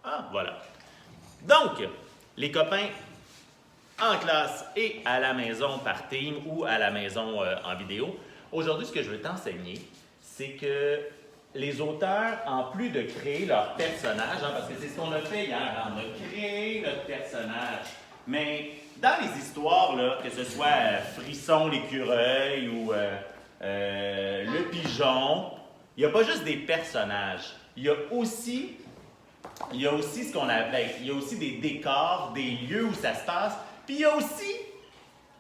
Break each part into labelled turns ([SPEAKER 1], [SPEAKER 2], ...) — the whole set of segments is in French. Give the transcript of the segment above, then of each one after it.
[SPEAKER 1] Ah, voilà. Donc, les copains en classe et à la maison par team ou à la maison en vidéo, aujourd'hui, ce que je veux t'enseigner, c'est que les auteurs, en plus de créer leur personnage, parce que c'est ce qu'on a fait hier, on a créé notre personnage, mais dans les histoires, là, que ce soit Frisson l'écureuil ou le pigeon, il n'y a pas juste des personnages, il y a aussi ce qu'on appelle, il y a aussi des décors, des lieux où ça se passe, puis il y a aussi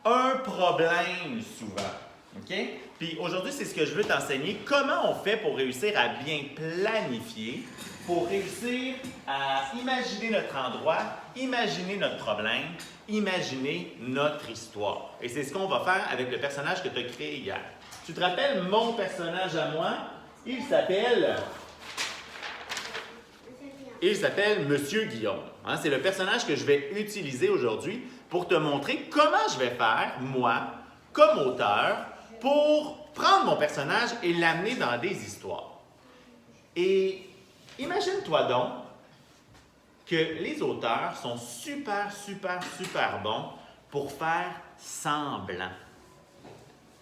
[SPEAKER 1] un problème souvent. OK? Puis aujourd'hui, c'est ce que je veux t'enseigner. Comment on fait pour réussir à bien planifier, pour réussir à imaginer notre endroit, imaginer notre problème, imaginer notre histoire. Et c'est ce qu'on va faire avec le personnage que tu as créé hier. Tu te rappelles mon personnage à moi? Il s'appelle Monsieur Guillaume. Hein, c'est le personnage que je vais utiliser aujourd'hui pour te montrer comment je vais faire, moi, comme auteur, pour prendre mon personnage et l'amener dans des histoires. Et imagine-toi donc que les auteurs sont super bons pour faire semblant.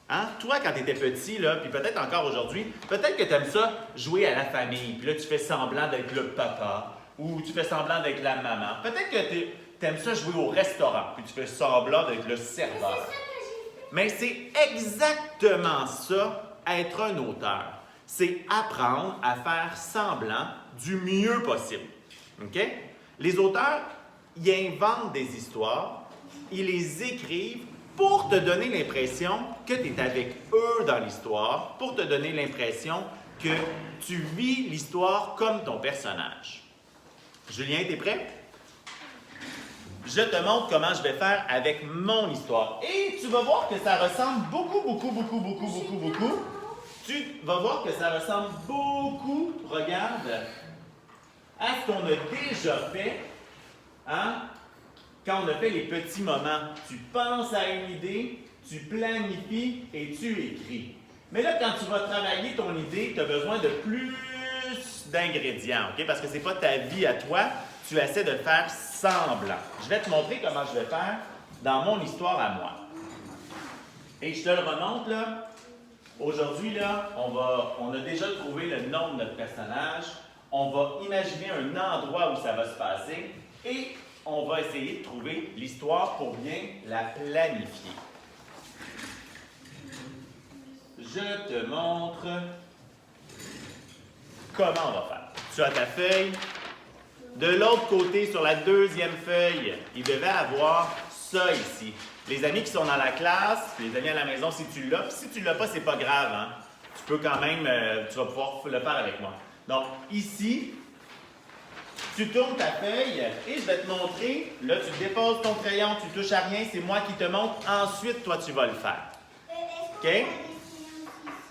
[SPEAKER 1] Hein? Toi, quand tu étais petit, là, puis peut-être encore aujourd'hui, peut-être que tu aimes ça jouer à la famille, puis là, tu fais semblant d'être le papa, ou tu fais semblant d'être la maman. Peut-être que tu aimes ça jouer au restaurant, puis tu fais semblant d'être le serveur. Mais c'est exactement ça, être un auteur. C'est apprendre à faire semblant du mieux possible. OK? Les auteurs, ils inventent des histoires, ils les écrivent pour te donner l'impression que tu es avec eux dans l'histoire, pour te donner l'impression que tu vis l'histoire comme ton personnage. Julien, t'es prêt? Je te montre comment je vais faire avec mon histoire. Et tu vas voir que ça ressemble beaucoup. Tu vas voir que ça ressemble beaucoup, regarde, à ce qu'on a déjà fait, hein? Quand on a fait les petits moments. Tu penses à une idée, tu planifies et tu écris. Mais là, quand tu vas travailler ton idée, tu as besoin de plus d'ingrédients, OK? Parce que ce n'est pas ta vie à toi, tu essaies de faire semblant. Je vais te montrer comment je vais faire dans mon histoire à moi. Et je te le remonte, là. Aujourd'hui, là, on a déjà trouvé le nom de notre personnage. On va imaginer un endroit où ça va se passer et on va essayer de trouver l'histoire pour bien la planifier. Je te montre comment on va faire. Tu as ta feuille. De l'autre côté, sur la deuxième feuille, il devait avoir ça ici. Les amis qui sont dans la classe, les amis à la maison, si tu l'as. Puis si tu ne l'as pas, c'est pas grave. Hein? Tu peux quand même, tu vas pouvoir le faire avec moi. Donc, ici, tu tournes ta feuille et je vais te montrer. Là, tu déposes ton crayon, tu touches à rien, c'est moi qui te montre. Ensuite, toi, tu vas le faire. OK?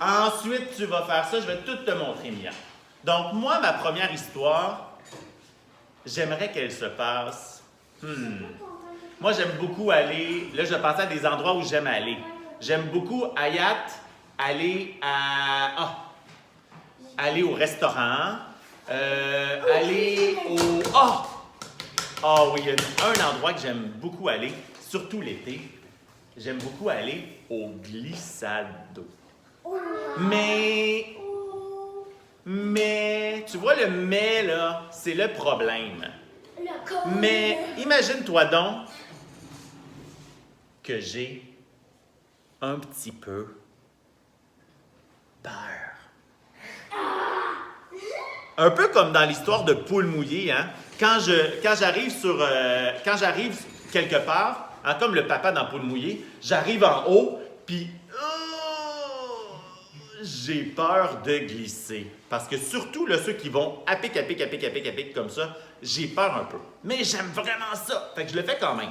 [SPEAKER 1] Ensuite, tu vas faire ça. Je vais tout te montrer, Mia. Donc, moi, ma première histoire, j'aimerais qu'elle se passe. Moi, j'aime beaucoup aller. Là, je pensais à des endroits où j'aime aller. J'aime beaucoup, Hayat, aller au restaurant. Aller au... oui, il y a un endroit que j'aime beaucoup aller, surtout l'été. J'aime beaucoup aller au glissade-d'eau. Mais, tu vois, le mais, là, c'est le problème. Mais imagine-toi donc que j'ai un petit peu peur. Un peu comme dans l'histoire de Poule mouillée, hein? Quand j'arrive quelque part, hein, comme le papa dans Poule mouillée, j'arrive en haut, puis j'ai peur de glisser. Parce que surtout, là, ceux qui vont à pic comme ça, j'ai peur un peu. Mais j'aime vraiment ça. Fait que je le fais quand même.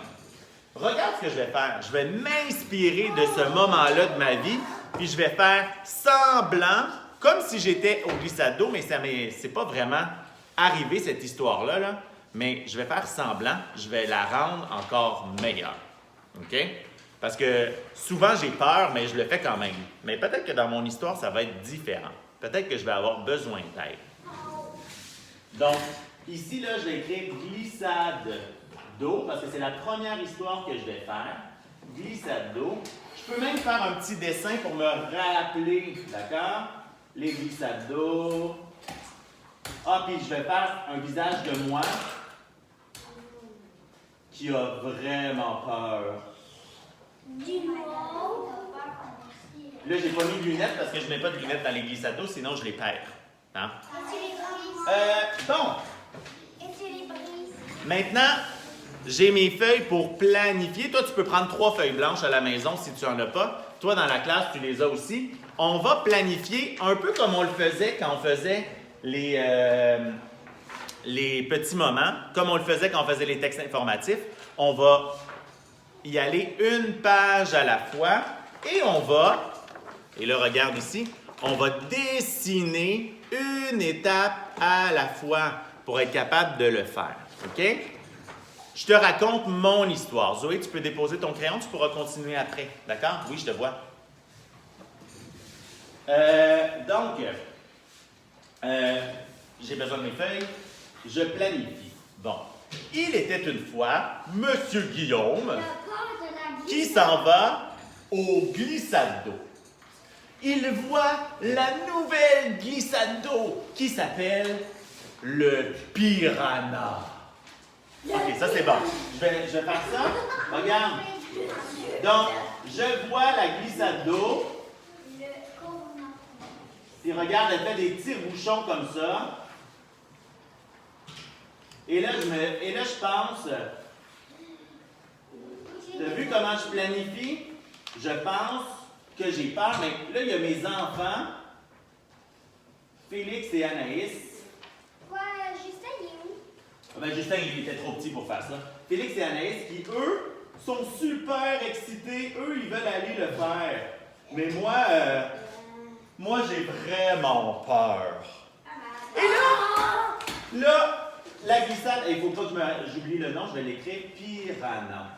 [SPEAKER 1] Regarde ce que je vais faire. Je vais m'inspirer de ce moment-là de ma vie, puis je vais faire semblant, comme si j'étais au glissade d'eau, mais c'est pas vraiment arrivé, cette histoire-là. Là. Mais je vais faire semblant, je vais la rendre encore meilleure. OK? Parce que souvent, j'ai peur, mais je le fais quand même. Mais peut-être que dans mon histoire, ça va être différent. Peut-être que je vais avoir besoin d'aide. Donc, Ici, là, je vais écrire glissade d'eau, parce que c'est la première histoire que je vais faire. Glissade d'eau. Je peux même faire un petit dessin pour me rappeler, d'accord? Les glissades d'eau. Ah, puis je vais faire un visage de moi qui a vraiment peur. Là, j'ai pas mis de lunettes parce que je mets pas de lunettes dans les glissades d'eau, sinon je les perds. Hein? Bon. Maintenant, j'ai mes feuilles pour planifier. Toi, tu peux prendre 3 feuilles blanches à la maison si tu n'en as pas. Toi, dans la classe, tu les as aussi. On va planifier un peu comme on le faisait quand on faisait les petits moments, comme on le faisait quand on faisait les textes informatifs. On va y aller une page à la fois et on va, et là, regarde ici, on va dessiner une étape à la fois pour être capable de le faire. OK? Je te raconte mon histoire. Zoé, tu peux déposer ton crayon, tu pourras continuer après. D'accord? Oui, je te vois. J'ai besoin de mes feuilles. Je planifie. Bon. Il était une fois Monsieur Guillaume qui s'en va au glissade d'eau. Il voit la nouvelle glissade d'eau qui s'appelle le piranha. OK, ça c'est bon. Je vais faire ça. Regarde. Donc, je vois la glissade d'eau. Et regarde, elle fait des petits bouchons comme ça. Et là, je pense, tu as vu comment je planifie? Je pense que j'ai peur, mais là, il y a mes enfants, Félix et Anaïs.
[SPEAKER 2] Ouais, Justin, il est où?
[SPEAKER 1] Ah ben, Justin, il était trop petit pour faire ça. Félix et Anaïs, qui, eux, sont super excités. Eux, ils veulent aller le faire. Mais moi, j'ai vraiment peur. Et là, la glissade, il ne faut pas que j'oublie le nom, je vais l'écrire piranha.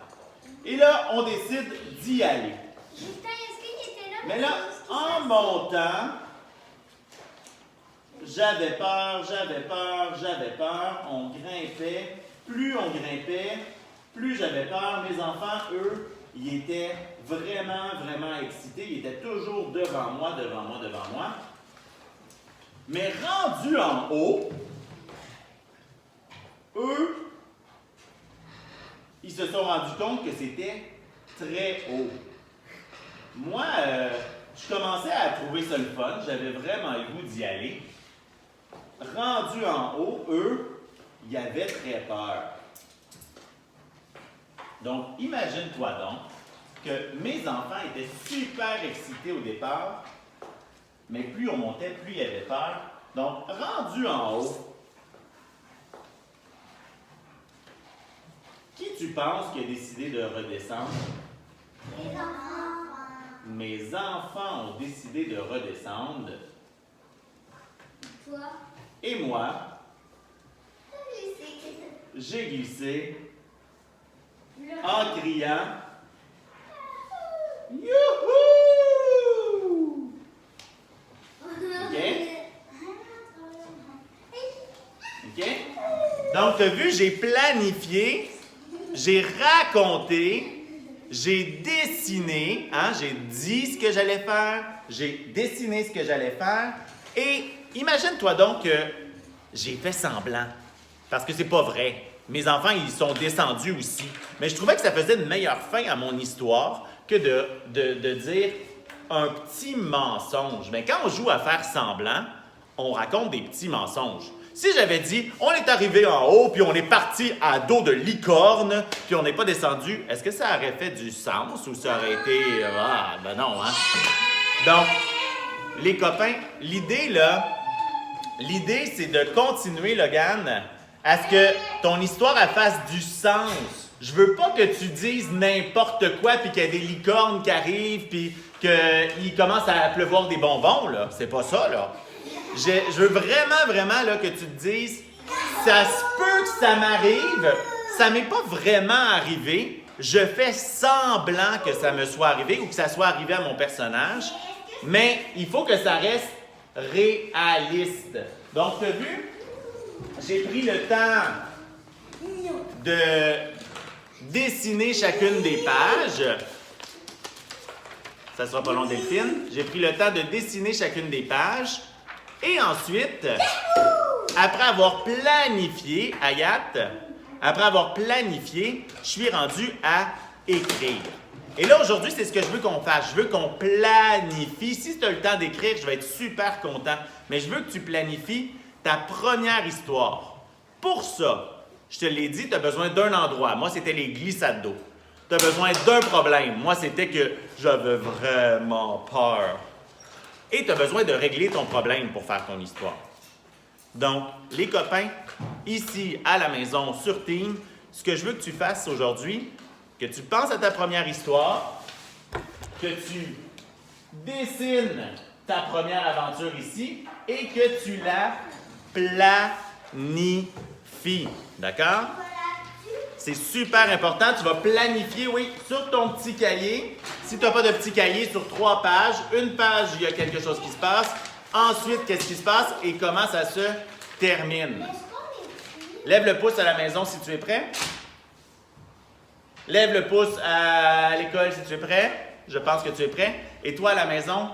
[SPEAKER 1] Et là, on décide d'y aller.
[SPEAKER 2] Justin, est-ce qu'il était là?
[SPEAKER 1] Mais là, en montant, j'avais peur. On grimpait. Plus on grimpait, plus j'avais peur. Mes enfants, eux, ils étaient vraiment excités. Ils étaient toujours devant moi. Mais rendus en haut, eux, ils se sont rendus compte que c'était très haut. Moi, je commençais à trouver ça le fun. J'avais vraiment le goût d'y aller. Rendus en haut, eux, ils avaient très peur. Donc, imagine-toi donc que mes enfants étaient super excités au départ, mais plus on montait, plus ils avaient peur. Donc, rendus en haut, qui tu penses qui a décidé de redescendre?
[SPEAKER 2] Les enfants.
[SPEAKER 1] Mes enfants ont décidé de redescendre.
[SPEAKER 2] Toi?
[SPEAKER 1] Et moi, j'ai glissé en criant « Youhou! » OK? OK? Donc, tu as vu, j'ai planifié, j'ai raconté, j'ai dessiné, hein, j'ai dit ce que j'allais faire, j'ai dessiné ce que j'allais faire, et imagine-toi donc que j'ai fait semblant, parce que c'est pas vrai. Mes enfants, ils sont descendus aussi. Mais je trouvais que ça faisait une meilleure fin à mon histoire que de dire un petit mensonge. Mais quand on joue à faire semblant, on raconte des petits mensonges. Si j'avais dit, on est arrivé en haut, puis on est parti à dos de licorne, puis on n'est pas descendu, est-ce que ça aurait fait du sens ou ça aurait été... Ah, ben non, hein? Donc, les copains, l'idée, c'est de continuer, Logan, à ce que ton histoire elle fasse du sens. Je veux pas que tu dises n'importe quoi, puis qu'il y a des licornes qui arrivent, puis qu'il commence à pleuvoir des bonbons, là. C'est pas ça, là. Je veux vraiment là, que tu te dises, ça se peut que ça m'arrive, ça m'est pas vraiment arrivé, je fais semblant que ça me soit arrivé ou que ça soit arrivé à mon personnage, mais il faut que ça reste réaliste. Donc, tu as vu? j'ai pris le temps de dessiner chacune des pages. Ça sera pas long, Delphine. J'ai pris le temps de dessiner chacune des pages. Et ensuite, après avoir planifié, Agathe, après avoir planifié, je suis rendu à écrire. Et là, aujourd'hui, c'est ce que je veux qu'on fasse. Je veux qu'on planifie. Si tu as le temps d'écrire, je vais être super content. Mais je veux que tu planifies ta première histoire. Pour ça, je te l'ai dit, tu as besoin d'un endroit. Moi, c'était les glissades d'eau. Tu as besoin d'un problème. Moi, c'était que j'avais vraiment peur. Et tu as besoin de régler ton problème pour faire ton histoire. Donc, les copains, ici à la maison, sur Team, ce que je veux que tu fasses aujourd'hui, que tu penses à ta première histoire, que tu dessines ta première aventure ici et que tu la planifies. D'accord? C'est super important. Tu vas planifier, oui, sur ton petit cahier. Si tu n'as pas de petit cahier, sur 3 pages. Une page, il y a quelque chose qui se passe. Ensuite, qu'est-ce qui se passe et comment ça se termine. Lève le pouce à la maison si tu es prêt. Lève le pouce à l'école si tu es prêt. Je pense que tu es prêt. Et toi à la maison,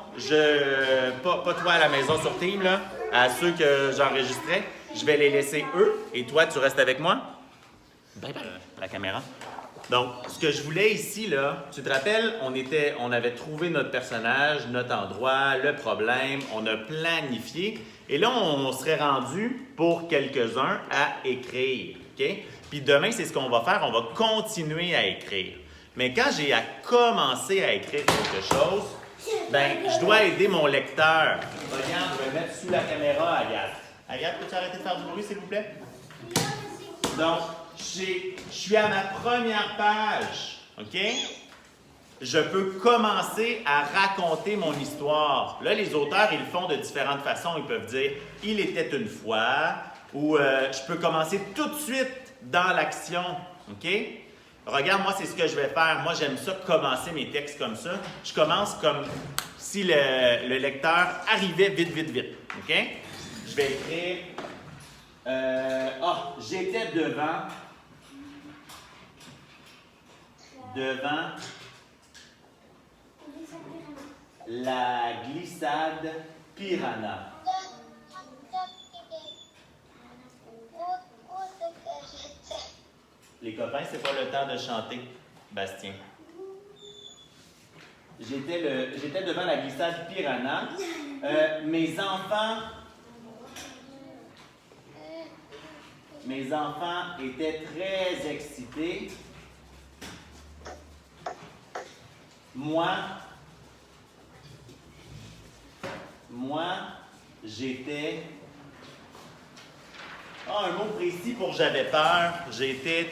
[SPEAKER 1] pas toi à la maison sur Team, là, à ceux que j'enregistrais, je vais les laisser eux. Et toi, tu restes avec moi. Bye bye, la caméra. Donc, ce que je voulais ici, là, tu te rappelles, on avait trouvé notre personnage, notre endroit, le problème, on a planifié. Et là, on serait rendu pour quelques-uns à écrire. OK? Puis demain, c'est ce qu'on va faire, on va continuer à écrire. Mais quand j'ai à commencer à écrire quelque chose, ben, je dois aider mon lecteur. Regarde, je vais le mettre sous la caméra, Agathe. Agathe, peux-tu arrêter de faire du bruit, s'il vous plaît? Donc, je suis à ma première page, OK? Je peux commencer à raconter mon histoire. Là, les auteurs, ils le font de différentes façons. Ils peuvent dire « Il était une fois » ou je peux commencer tout de suite dans l'action, OK? Regarde, moi, c'est ce que je vais faire. Moi, j'aime ça, commencer mes textes comme ça. Je commence comme si le lecteur arrivait vite, vite, vite, OK? Je vais écrire j'étais devant la glissade Piranha. Les copains, c'est pas le temps de chanter, Bastien. J'étais devant la glissade Piranha. Mes enfants étaient très excités. Moi, j'étais... un mot précis pour j'avais peur. J'étais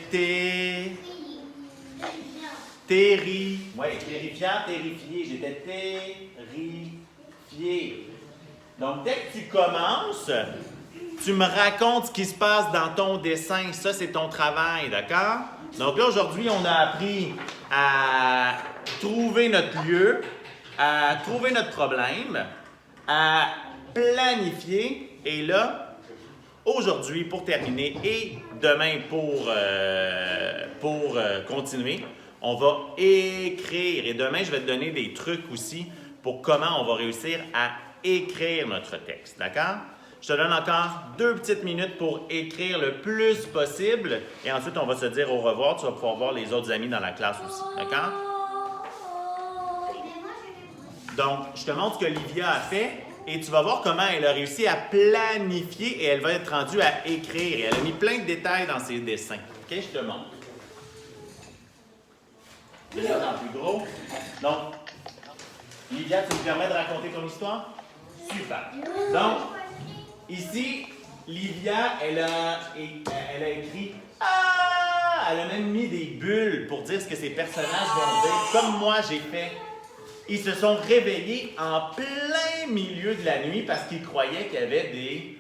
[SPEAKER 1] terrifiant, terrifié. J'étais terrifié. Donc, dès que tu commences, tu me racontes ce qui se passe dans ton dessin. Ça, c'est ton travail, d'accord? Donc là, aujourd'hui, on a appris à trouver notre lieu, à trouver notre problème, à planifier. Et là, aujourd'hui, pour terminer, et demain pour continuer, on va écrire. Et demain, je vais te donner des trucs aussi pour comment on va réussir à écrire notre texte, d'accord? Je te donne encore 2 petites minutes pour écrire le plus possible. Et ensuite, on va se dire au revoir. Tu vas pouvoir voir les autres amis dans la classe aussi, d'accord? Donc, je te montre ce que Livia a fait. Et tu vas voir comment elle a réussi à planifier et elle va être rendue à écrire. Et elle a mis plein de détails dans ses dessins. OK, je te montre. Déjà dans le plus gros. Donc, Livia, tu me permets de raconter ton histoire? Super. Donc, ici, Livia, elle a écrit « Ah! » Elle a même mis des bulles pour dire ce que ses personnages vont dire, comme moi j'ai fait. Ils se sont réveillés en plein milieu de la nuit parce qu'ils croyaient qu'il y avait des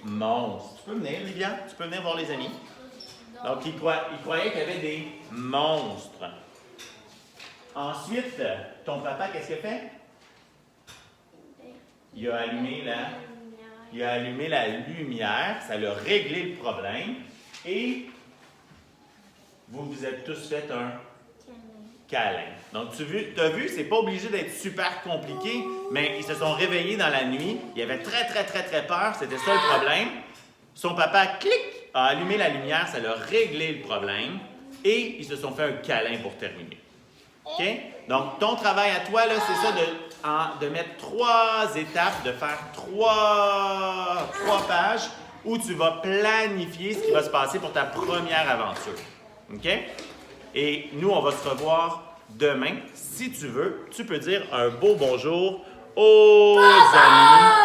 [SPEAKER 1] monstres. Tu peux venir, Livia? Tu peux venir voir les amis? Donc, ils croyaient qu'il y avait des monstres. Ensuite, ton papa, qu'est-ce qu'il a fait? Il a allumé il a allumé la lumière, ça l'a réglé le problème. Et vous vous êtes tous fait un câlin. Donc, tu as vu, c'est pas obligé d'être super compliqué, mais ils se sont réveillés dans la nuit. Il avait très, très, très, très peur. C'était ça le problème. Son papa, clic, a allumé la lumière, ça l'a réglé le problème. Et ils se sont fait un câlin pour terminer. OK? Donc, ton travail à toi, là, c'est ça de mettre 3 étapes, de faire 3 pages où tu vas planifier ce qui va se passer pour ta première aventure. OK? Et nous, on va se revoir demain. Si tu veux, tu peux dire un beau bonjour aux amis